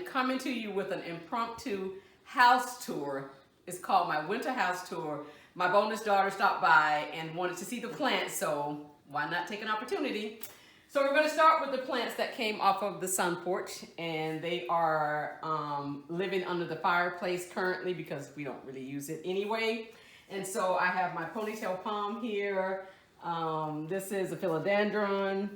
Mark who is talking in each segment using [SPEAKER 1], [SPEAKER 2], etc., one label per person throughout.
[SPEAKER 1] coming to you with an impromptu house tour. It's called my winter house tour. My bonus daughter stopped by and wanted to see the plants, so why not take an opportunity? So we're going to start with the plants that came off of the sun porch, and they are living under the fireplace currently because we don't really use it anyway. And so I have my ponytail palm here. This is a philodendron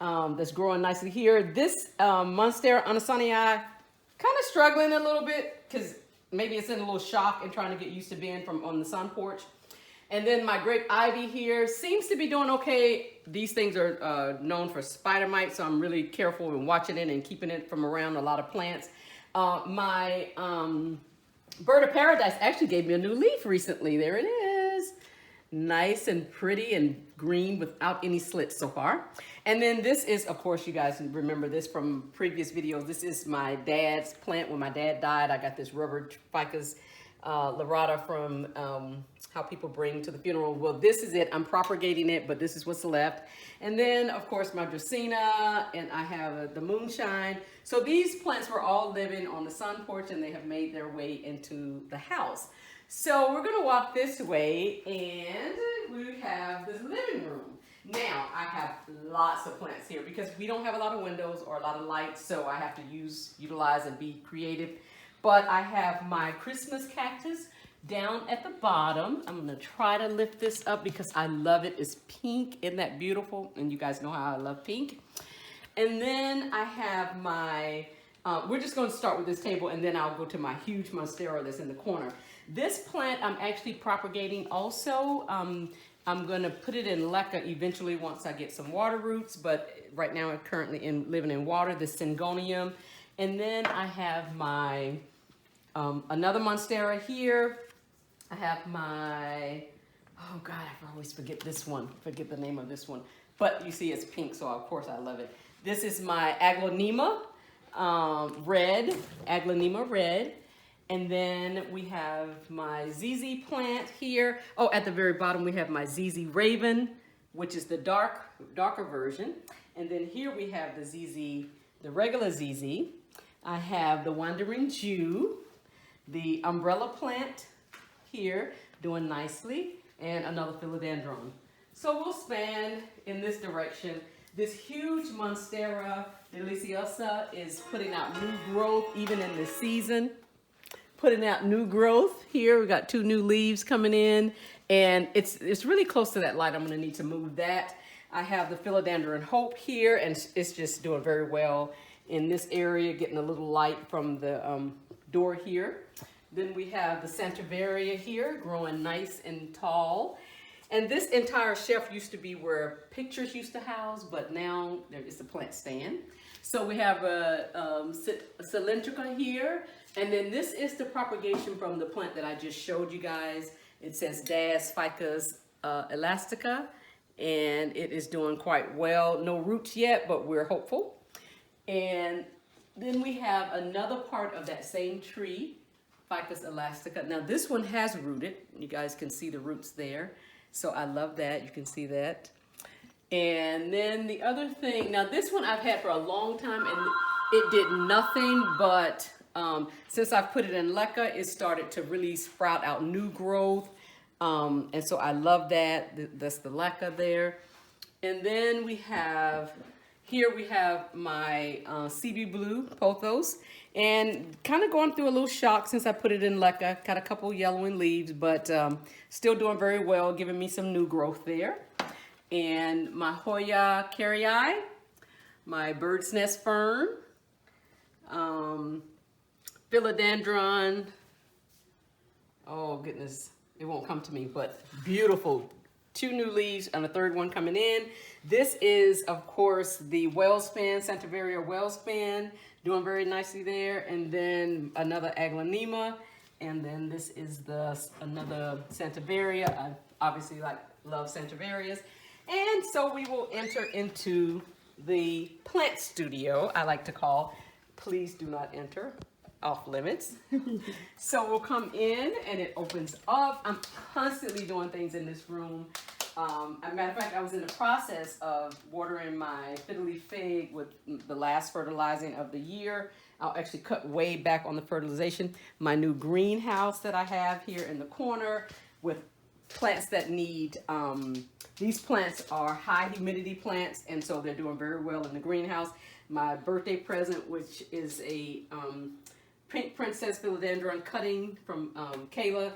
[SPEAKER 1] that's growing nicely here. This Monstera unisonii kind of struggling a little bit because maybe it's in a little shock and trying to get used to being from on the sun porch. And then my grape ivy here seems to be doing okay. These things are known for spider mites, so I'm really careful in watching it and keeping it from around a lot of plants. My bird of paradise actually gave me a new leaf recently. There it is. Nice and pretty and green without any slits so far. And then this is, of course, you guys remember this from previous videos. This is my dad's plant. When my dad died, I got this rubber ficus lyrata from How People Bring to the Funeral. Well, this is it. I'm propagating it, but this is what's left. And then, of course, my dracaena, and I have the moonshine. So these plants were all living on the sun porch, and they have made their way into the house. So we're going to walk this way, and we have this living room. Now, I have lots of plants here because we don't have a lot of windows or a lot of lights, so I have to utilize and be creative. But I have my Christmas cactus down at the bottom. I'm going to try to lift this up because I love it. It's pink. Isn't that beautiful? And you guys know how I love pink. And then I have my, we're just going to start with this table, and then I'll go to my huge monstera that's in the corner. This plant I'm actually propagating also. I'm going to put it in leca eventually once I get some water roots, but right now I'm currently living in water, the syngonium. And then I have my another monstera here. I have my, oh God, I always forget this one, forget the name of this one. But you see it's pink, so of course I love it. This is my aglaonema red. And then we have my ZZ plant here. Oh, at the very bottom we have my ZZ Raven, which is the darker version. And then here we have the ZZ, the regular ZZ. I have the Wandering Jew, the umbrella plant here, doing nicely, and another philodendron. So we'll span in this direction. This huge Monstera deliciosa is putting out new growth even in this season. Putting out new growth here. We got 2 new leaves coming in, and it's really close to that light. I'm going to need to move that. I have the Philodendron Hope here, and it's just doing very well in this area, getting a little light from the door here. Then we have the Sansevieria here, growing nice and tall. And this entire shelf used to be where pictures used to house, but now there is a plant stand. So we have a cylindrica here, and then this is the propagation from the plant that I just showed you guys. It says Das ficus elastica, and it is doing quite well. No roots yet, but we're hopeful. And then we have another part of that same tree, Ficus elastica. Now this one has rooted. You guys can see the roots there. So I love that. You can see that. And then the other thing, now this one I've had for a long time, and it did nothing but, since I've put it in leca, it started to really sprout out new growth. And so I love that. That's the leca there. And then we have, here we have my CB Blue Pothos, and kind of going through a little shock since I put it in leca. Got a couple yellowing leaves, but still doing very well, giving me some new growth there. And my Hoya carrii, my bird's nest fern, philodendron, oh goodness, it won't come to me, but beautiful. 2 new leaves and a 3rd one coming in. This is, of course, the wellspan, Sansevieria wellspan, doing very nicely there. And then another aglaonema. And then this is another Sansevieria. I obviously love Sansevierias. And so we will enter into the plant studio, I like to call. Please do not enter, off limits. So we'll come in and it opens up. I'm constantly doing things in this room. As a matter of fact, I was in the process of watering my fiddly fig with the last fertilizing of the year. I'll actually cut way back on the fertilization. My new greenhouse that I have here in the corner with plants that need, these plants are high humidity plants, and so they're doing very well in the greenhouse. My birthday present, which is a Pink Princess Philodendron cutting from Kayla.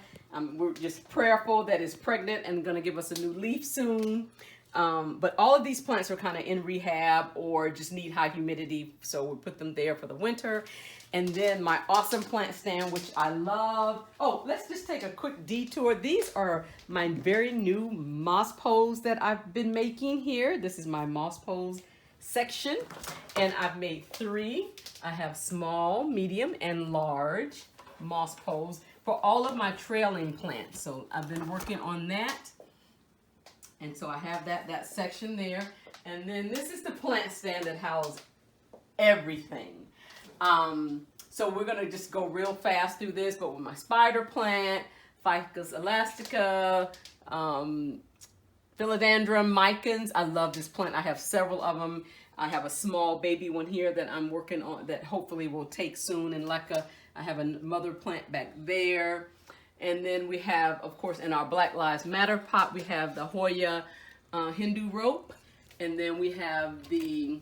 [SPEAKER 1] We're just prayerful that it's pregnant and going to give us a new leaf soon. But all of these plants are kind of in rehab or just need high humidity, so we put them there for the winter. And then my awesome plant stand, which I love. Oh, let's just take a quick detour. These are my very new moss poles that I've been making here. This is my moss poles section, and I've made 3. I have small, medium, and large moss poles for all of my trailing plants. So I've been working on that. And so I have that section there. And then this is the plant stand that houses everything. So we're going to just go real fast through this, but with my spider plant, Ficus elastica, Philodendron micans. I love this plant. I have several of them. I have a small baby one here that I'm working on that hopefully will take soon in LECA. I have a mother plant back there. And then we have, of course, in our Black Lives Matter pot, we have the Hoya Hindu rope. And then we have the,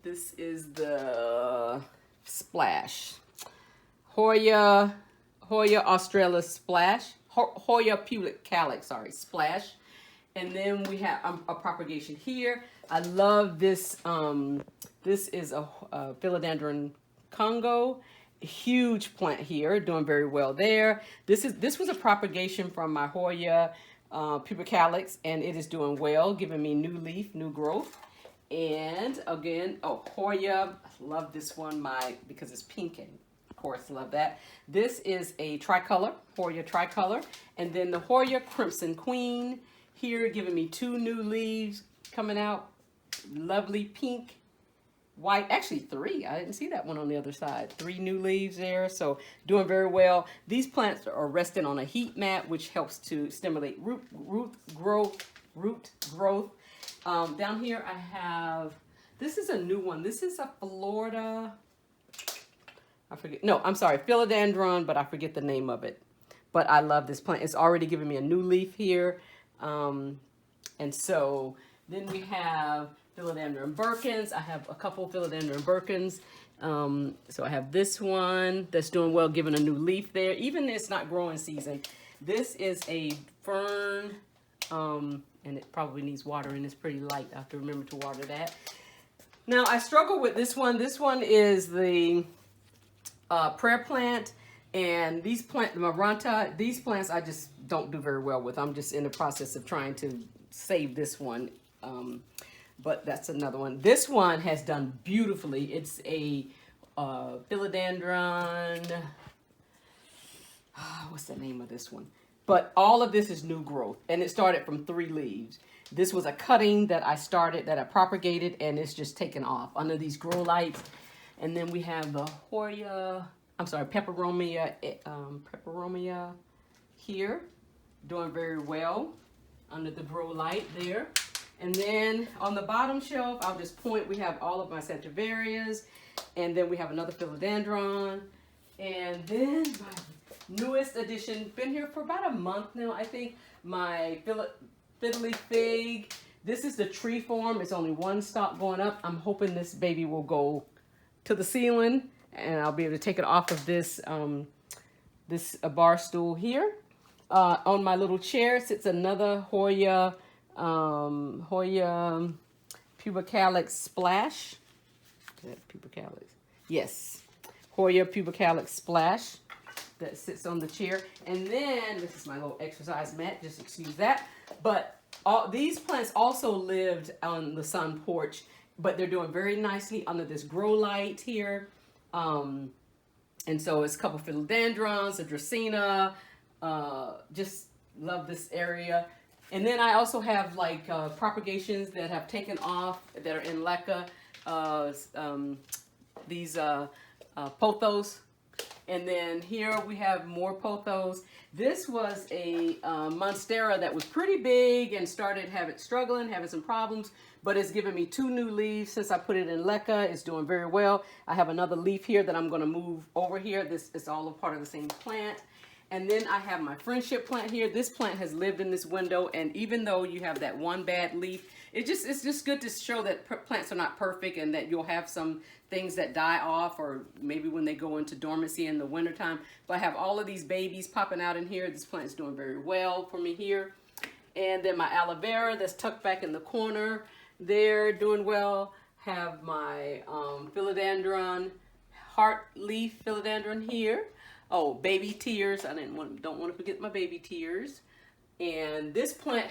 [SPEAKER 1] this is the Splash. Hoya Australis Splash. Hoya pubic calyx, sorry, Splash. And then we have a propagation here. I love this. This is a Philodendron Congo. Huge plant here, doing very well there. This was a propagation from my Hoya pubic calyx, and it is doing well, giving me new leaf, new growth. And again, oh, Hoya, I love this one, because it's pink, and of course, love that. This is a tricolor, Hoya tricolor, and then the Hoya Crimson Queen here, giving me 2 new leaves coming out. Lovely pink, white, actually 3. I didn't see that one on the other side. 3 new leaves there, so doing very well. These plants are resting on a heat mat, which helps to stimulate root growth. Down here I have, this is a new one. This is a Florida, Philodendron, but I forget the name of it. But I love this plant. It's already giving me a new leaf here. And so then we have Philodendron Birkins. I have a couple Philodendron Birkins. So I have this one that's doing well, giving a new leaf there. Even it's not growing season. This is a fern, and it probably needs watering. It's pretty light. I have to remember to water that. Now I struggle with this one. This one is the prayer plant. And these plants, the Maranta, these plants I just don't do very well with. I'm just in the process of trying to save this one. But that's another one. This one has done beautifully. It's a Philodendron, what's the name of this one? But all of this is new growth, and it started from 3 leaves. This was a cutting that I started, that I propagated, and it's just taken off under these grow lights. And then we have the Peperomia here, doing very well under the grow light there. And then on the bottom shelf, I'll just point, we have all of my Centrivarias, and then we have another Philodendron. And then my newest addition, been here for about a month now, I think, my Fiddly Fig. This is the tree form. It's only 1 stalk going up. I'm hoping this baby will go to the ceiling, and I'll be able to take it off of this bar stool here. On my little chair sits another Hoya pubicalyx Splash. Is that pubicalyx? Yes, Hoya pubicalyx Splash that sits on the chair. And then this is my little exercise mat. Just excuse that. But these plants also lived on the sun porch, but they're doing very nicely under this grow light here. And so it's a couple Philodendrons, a Dracaena. Just love this area. And then I also have like propagations that have taken off that are in LECA. These pothos. And then here we have more pothos. This was a monstera that was pretty big and started having some problems, but it's given me 2 new leaves since I put it in leca. It's doing very well. I have another leaf here that I'm going to move over here. This is all a part of the same plant. And then I have my friendship plant here. This plant has lived in this window, and even though you have that one bad leaf, it's just good to show that plants are not perfect and that you'll have some things that die off, or maybe when they go into dormancy in the wintertime. But I have all of these babies popping out in here. This plant is doing very well for me here. And then my aloe vera that's tucked back in the corner, they're doing well. Have my philodendron, heart leaf philodendron here. Oh, baby tears. I don't want to forget my baby tears. And this plant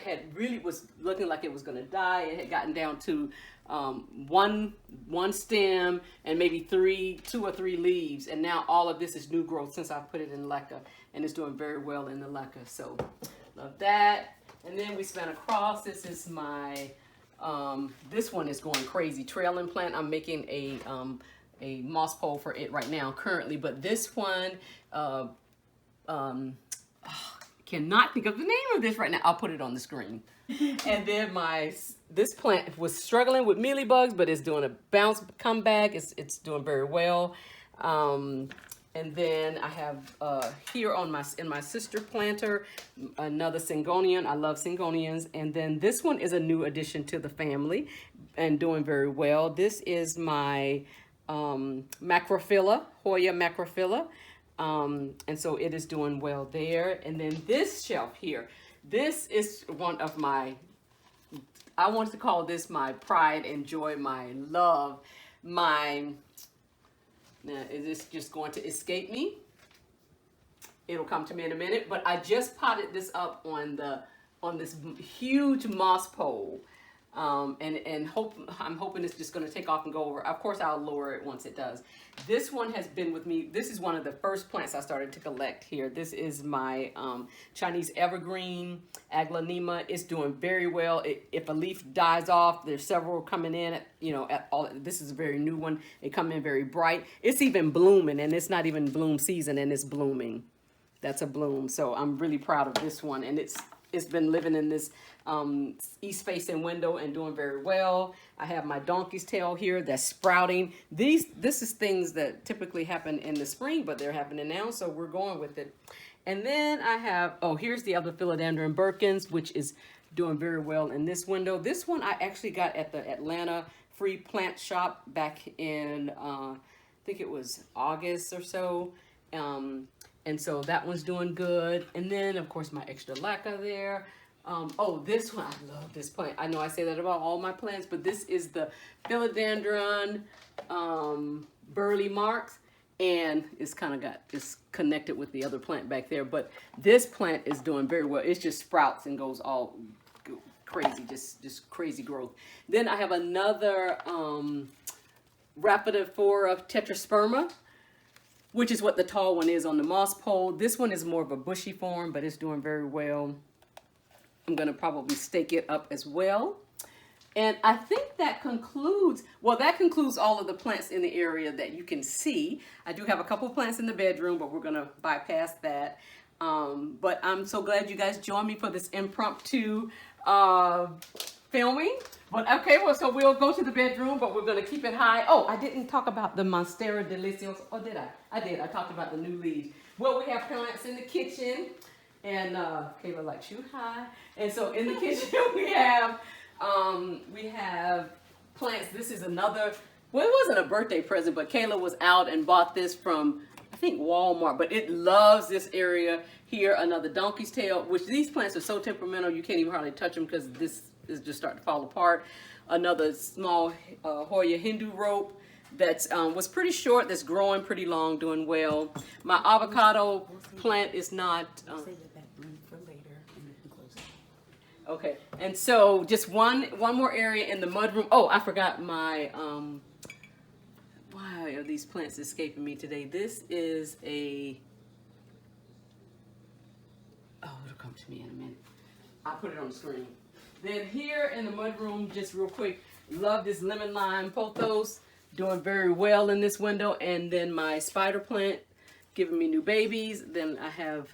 [SPEAKER 1] was looking like it was going to die. It had gotten down to one stem and maybe 2 or 3 leaves. And now all of this is new growth since I put it in leca, and it's doing very well in the leca. So love that. And then we span across. This is my this one is going crazy. Trailing plant. I'm making a moss pole for it right now currently, but this one cannot think of the name of this right now. I'll put it on the screen. And then this plant was struggling with mealybugs, but it's doing a comeback. It's doing very well. And then I have here in my sister planter another Syngonian. I love Syngonians. And then this one is a new addition to the family and doing very well. This is my Macrophylla, Hoya Macrophylla. And so it is doing well there. And then this shelf here, this is one of my, I want to call this my pride and joy, my love, now is this just going to escape me? It'll come to me in a minute, but I just potted this up on this huge moss pole. I'm hoping it's just going to take off and go over. Of course, I'll lower it once it does. This one has been with me. This is one of the first plants I started to collect here. This is my Chinese evergreen aglaonema. It's doing very well. If a leaf dies off, there's several coming in. This is a very new one. They come in very bright. It's even blooming, and it's not even bloom season, and it's blooming. That's a bloom. So I'm really proud of this one, and it's been living in this east facing window and doing very well. I have my donkey's tail here that's sprouting. This is things that typically happen in the spring, but they're happening now, so we're going with it. And then I have, here's the other Philodendron Birkins, which is doing very well in this window. This one I actually got at the Atlanta Free Plant Shop back in, I think it was August or so. And so that one's doing good. And then, of course, my extra leca there. This one, I love this plant. I know I say that about all my plants, but this is the Philodendron Burley Marks, and it's connected with the other plant back there. But this plant is doing very well. It just sprouts and goes all crazy, just crazy growth. Then I have another Rhaphidophora tetrasperma, which is what the tall one is on the moss pole. This one is more of a bushy form, but it's doing very well. I'm going to probably stake it up as well. And I think that concludes all of the plants in the area that you can see. I do have a couple plants in the bedroom, but we're going to bypass that. But I'm so glad you guys joined me for this impromptu filming. But okay, so we'll go to the bedroom, but we're going to keep it high. Oh, I didn't talk about the Monstera Deliciosa. Oh, did I? I did. I talked about the new leaves. Well, we have plants in the kitchen. And Kayla likes shoot high. And so in the kitchen we have plants. This is another, well, it wasn't a birthday present, but Kayla was out and bought this from, I think, Walmart. But it loves this area here. Another donkey's tail, which these plants are so temperamental you can't even hardly touch them because this is just starting to fall apart. Another small Hoya Hindu rope that was pretty short, that's growing pretty long, doing well. My avocado plant is not... Okay, and so just one more area in the mudroom. Oh, I forgot my, why are these plants escaping me today? This is a, it'll come to me in a minute. I'll put it on the screen. Then here in the mudroom, just real quick, love this lemon lime pothos, doing very well in this window. And then my spider plant giving me new babies. Then I have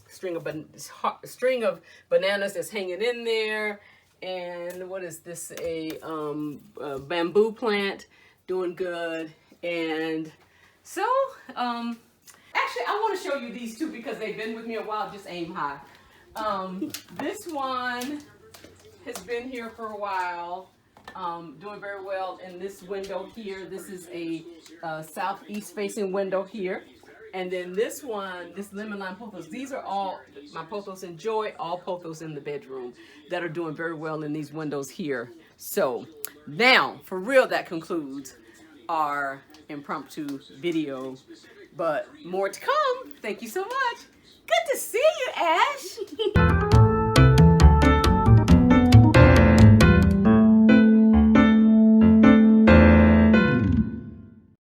[SPEAKER 1] string of bananas that's hanging in there. And what is this? A bamboo plant, doing good. And so, actually, I want to show you these two because they've been with me a while. Just aim high. This one has been here for a while, doing very well in this window here. This is a southeast facing window here. And then this one, this lemon lime pothos, these are all my pothos enjoy, all pothos in the bedroom that are doing very well in these windows here. So now, for real, that concludes our impromptu video, but more to come. Thank you so much. Good to see you, Ash.